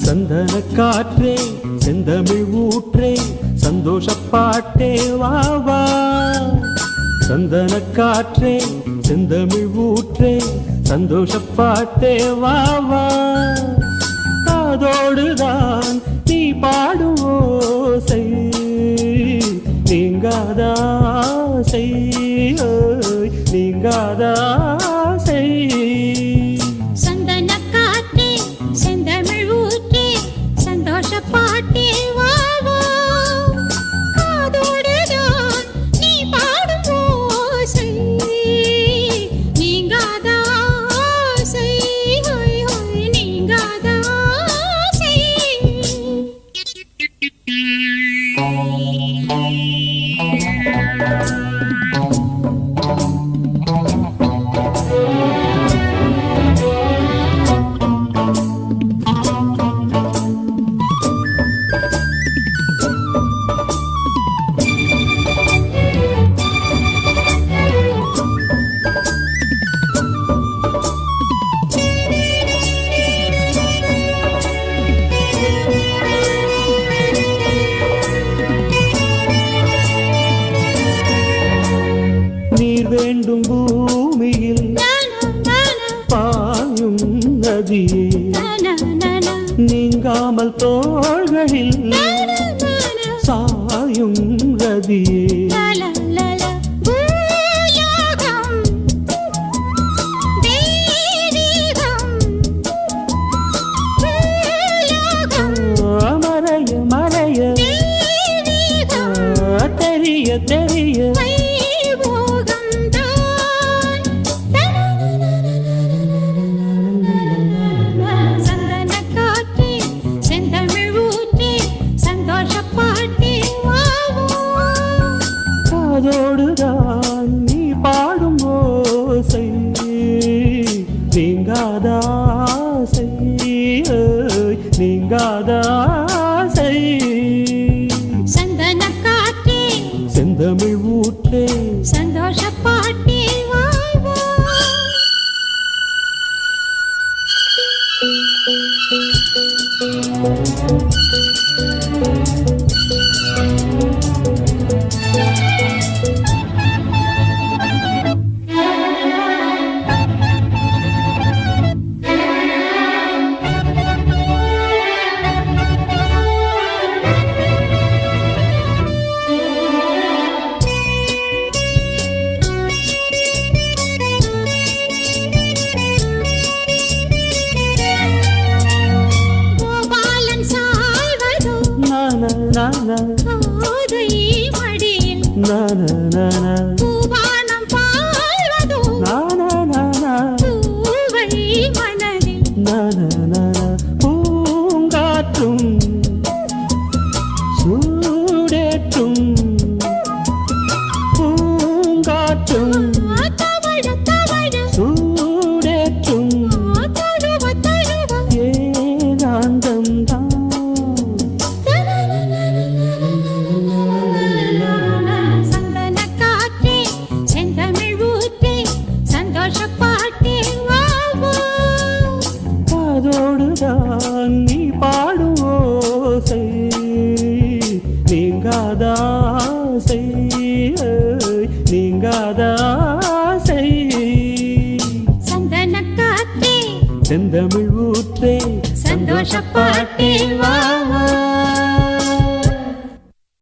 சந்தன காற்றே செந்தமிழ் ஊற்றே சந்தோஷப்பாட்டே வா வா. சந்தன காற்றே செந்தமிழ் ஊற்றே சந்தோஷப்பாட்டே வா வா. காதோடுதான் நீ பாடும் ஓசை நீங்காதாசை நீங்காதாசை. பாட்டே வா வா. காதோடுதான் நீ பாடும் ஓசை நீங்காத ஆசை ஹோய் ஹோய் நீங்காத ஆசை. வேண்டும் பூமியில் பாயும் நதியே நீங்காமல் தோள்களில் சாயும் ரதியே. மறைய மறைய தெரிய தெரிய காதோடுதான் நீ பாடும் ஓசை நீங்காதாசை நீங்காதாசை. சந்தன காற்றே செந்தமிழ் ஊற்றே சந்தோஷப்பாட்டே வா வா. கோதை மடியில் பூவானம் பாழ்வதோ பூவை மனதில் பூங்காற்றும் சூடேற்றும் பூங்காற்றும் சூடேற்றும் ஏகாந்தம் தான். காதோடுதான் நீ பாடும் ஓசை நீங்காதாசை நீங்காதாசை. சந்தன காற்றே செந்தமிழ் ஊற்றே சந்தோஷப்பாட்டே வா.